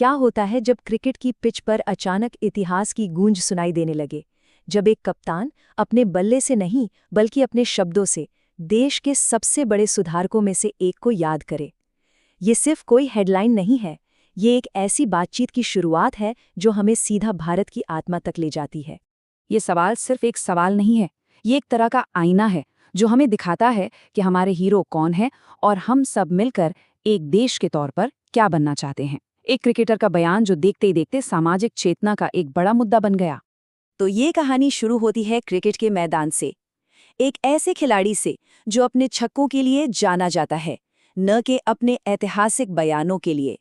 क्या होता है जब क्रिकेट की पिच पर अचानक इतिहास की गूंज सुनाई देने लगे, जब एक कप्तान अपने बल्ले से नहीं बल्कि अपने शब्दों से देश के सबसे बड़े सुधारकों में से एक को याद करे। ये सिर्फ कोई हेडलाइन नहीं है, ये एक ऐसी बातचीत की शुरुआत है जो हमें सीधा भारत की आत्मा तक ले जाती है। ये सवाल सिर्फ एक सवाल नहीं है, ये एक तरह का आईना है जो हमें दिखाता है कि हमारे हीरो कौन हैं और हम सब मिलकर एक देश के तौर पर क्या बनना चाहते हैं। एक क्रिकेटर का बयान जो देखते ही देखते सामाजिक चेतना का एक बड़ा मुद्दा बन गया। तो ये कहानी शुरू होती है क्रिकेट के मैदान से, एक ऐसे खिलाड़ी से जो अपने छक्कों के लिए जाना जाता है, न कि अपने ऐतिहासिक बयानों के लिए।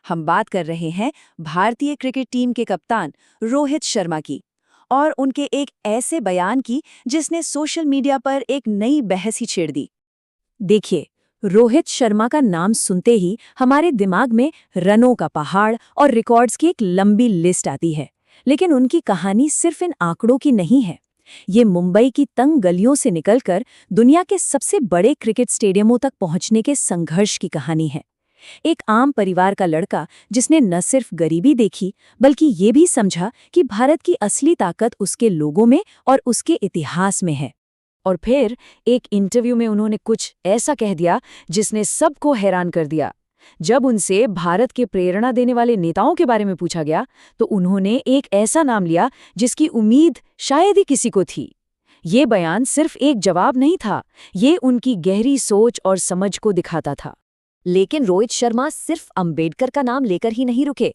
हम बात कर रहे हैं भारतीय क्रिकेट टीम के कप्तान रोहित शर्मा की, और उनके एक ऐसे बयान की जिसने सोशल मीडिया पर एक नई बहस ही छेड़ दी। देखिए, रोहित शर्मा का नाम सुनते ही हमारे दिमाग में रनों का पहाड़ और रिकॉर्ड्स की एक लंबी लिस्ट आती है, लेकिन उनकी कहानी सिर्फ इन आंकड़ों की नहीं है। ये मुंबई की तंग गलियों से निकलकर दुनिया के सबसे बड़े क्रिकेट स्टेडियमों तक पहुंचने के संघर्ष की कहानी है। एक आम परिवार का लड़का जिसने न सिर्फ गरीबी देखी बल्कि ये भी समझा कि भारत की असली ताकत उसके लोगों में और उसके इतिहास में है। और फिर एक इंटरव्यू में उन्होंने कुछ ऐसा कह दिया जिसने सबको हैरान कर दिया। जब उनसे भारत के प्रेरणा देने वाले नेताओं के बारे में पूछा गया तो उन्होंने एक ऐसा नाम लिया जिसकी उम्मीद शायद ही किसी को थी। ये बयान सिर्फ एक जवाब नहीं था, ये उनकी गहरी सोच और समझ को दिखाता था। लेकिन रोहित शर्मा सिर्फ अंबेडकर का नाम लेकर ही नहीं रुके।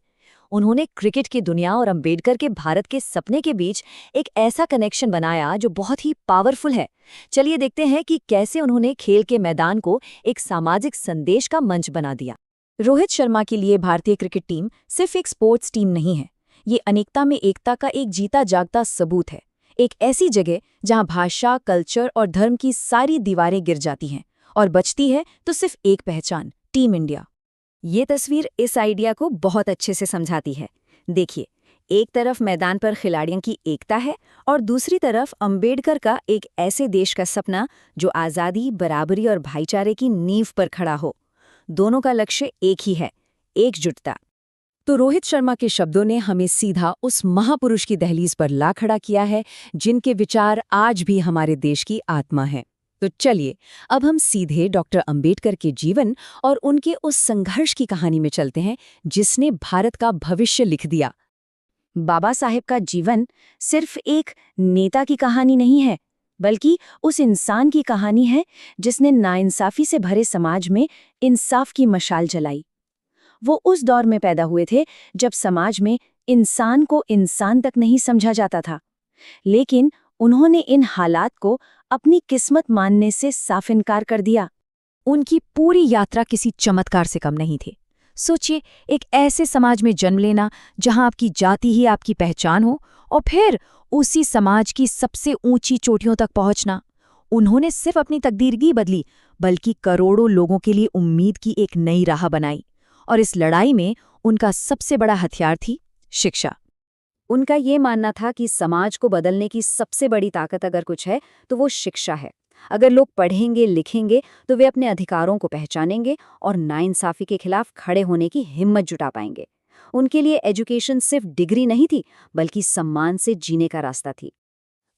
उन्होंने क्रिकेट की दुनिया और अंबेडकर के भारत के सपने के बीच एक ऐसा कनेक्शन बनाया जो बहुत ही पावरफुल है। चलिए देखते हैं कि कैसे उन्होंने खेल के मैदान को एक सामाजिक संदेश का मंच बना दिया। रोहित शर्मा के लिए भारतीय क्रिकेट टीम सिर्फ एक स्पोर्ट्स टीम नहीं है, ये अनेकता में एकता का एक जीता जागता सबूत है। एक ऐसी जगह जहां भाषा, कल्चर और धर्म की सारी दीवारें गिर जाती हैं और बचती है तो सिर्फ एक पहचान, टीम इंडिया। ये तस्वीर इस आइडिया को बहुत अच्छे से समझाती है। देखिए, एक तरफ मैदान पर खिलाड़ियों की एकता है और दूसरी तरफ अंबेडकर का एक ऐसे देश का सपना जो आज़ादी, बराबरी और भाईचारे की नींव पर खड़ा हो। दोनों का लक्ष्य एक ही है, एकजुटता। तो रोहित शर्मा के शब्दों ने हमें सीधा उस महापुरुष की दहलीज पर ला खड़ा किया है जिनके विचार आज भी हमारे देश की आत्मा हैं। तो चलिए अब हम सीधे डॉक्टर अंबेडकर के जीवन और उनके उस संघर्ष की कहानी में चलते हैं जिसने भारत का भविष्य लिख दिया। बाबा साहेब का जीवन सिर्फ एक नेता की कहानी नहीं है, बल्कि उस इंसान की कहानी है जिसने नाइंसाफी से भरे समाज में इंसाफ की मशाल जलाई। वो उस दौर में पैदा हुए थे जब समाज में इंसान को इंसान तक नहीं समझा जाता था, लेकिन उन्होंने इन हालात को अपनी किस्मत मानने से साफ इनकार कर दिया। उनकी पूरी यात्रा किसी चमत्कार से कम नहीं थी। सोचिए, एक ऐसे समाज में जन्म लेना जहां आपकी जाति ही आपकी पहचान हो और फिर उसी समाज की सबसे ऊंची चोटियों तक पहुंचना। उन्होंने सिर्फ अपनी तकदीर ही बदली बल्कि करोड़ों लोगों के लिए उम्मीद की एक नई राह बनाई। और इस लड़ाई में उनका सबसे बड़ा हथियार थी शिक्षा। उनका ये मानना था कि समाज को बदलने की सबसे बड़ी ताकत अगर कुछ है तो वो शिक्षा है। अगर लोग पढ़ेंगे, लिखेंगे तो वे अपने अधिकारों को पहचानेंगे और नाइंसाफी के खिलाफ खड़े होने की हिम्मत जुटा पाएंगे। उनके लिए एजुकेशन सिर्फ डिग्री नहीं थी बल्कि सम्मान से जीने का रास्ता थी।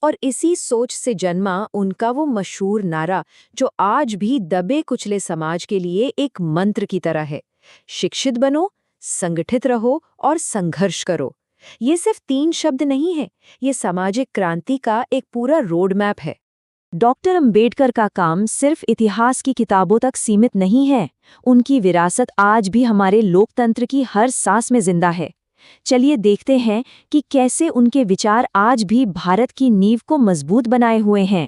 और इसी सोच से जन्मा उनका वो मशहूर नारा जो आज भी दबे कुचले समाज के लिए एक मंत्र की तरह है, शिक्षित बनो, संगठित रहो और संघर्ष करो। ये सिर्फ 3 शब्द नहीं है, ये सामाजिक क्रांति का एक पूरा रोड मैप है। डॉक्टर अंबेडकर का काम सिर्फ इतिहास की किताबों तक सीमित नहीं है, उनकी विरासत आज भी हमारे लोकतंत्र की हर सांस में जिंदा है। चलिए देखते हैं कि कैसे उनके विचार आज भी भारत की नींव को मजबूत बनाए हुए हैं।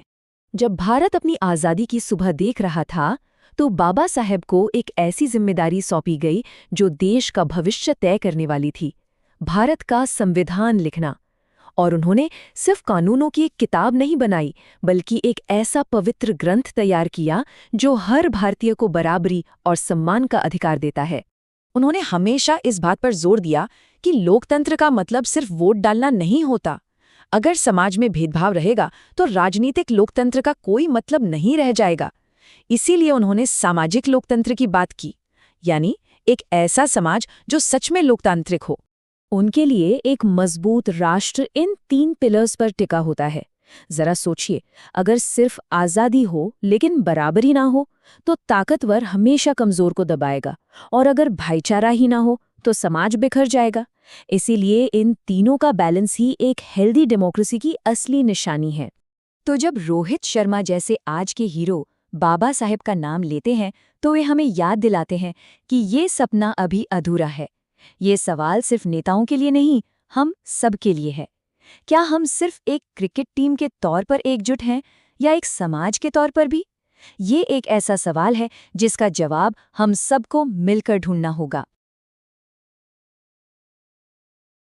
जब भारत अपनी आज़ादी की सुबह देख रहा था तो बाबा साहेब को एक ऐसी जिम्मेदारी सौंपी गई जो देश का भविष्य तय करने वाली थी, भारत का संविधान लिखना। और उन्होंने सिर्फ कानूनों की एक किताब नहीं बनाई बल्कि एक ऐसा पवित्र ग्रंथ तैयार किया जो हर भारतीय को बराबरी और सम्मान का अधिकार देता है। उन्होंने हमेशा इस बात पर जोर दिया कि लोकतंत्र का मतलब सिर्फ वोट डालना नहीं होता। अगर समाज में भेदभाव रहेगा तो राजनीतिक लोकतंत्र का कोई मतलब नहीं रह जाएगा। इसीलिए उन्होंने सामाजिक लोकतंत्र की बात की, यानी एक ऐसा समाज जो सच में लोकतांत्रिक हो। उनके लिए एक मजबूत राष्ट्र इन 3 पिलर्स पर टिका होता है। जरा सोचिए, अगर सिर्फ आजादी हो लेकिन बराबरी ना हो तो ताकतवर हमेशा कमजोर को दबाएगा, और अगर भाईचारा ही ना हो तो समाज बिखर जाएगा। इसीलिए इन तीनों का बैलेंस ही एक हेल्दी डेमोक्रेसी की असली निशानी है। तो जब रोहित शर्मा जैसे आज के हीरो बाबा साहेब का नाम लेते हैं तो वे हमें याद दिलाते हैं कि ये सपना अभी अधूरा है। ये सवाल सिर्फ नेताओं के लिए नहीं, हम सब के लिए है। क्या हम सिर्फ एक क्रिकेट टीम के तौर पर एकजुट हैं या एक समाज के तौर पर भी? ये एक ऐसा सवाल है जिसका जवाब हम सबको मिलकर ढूंढना होगा।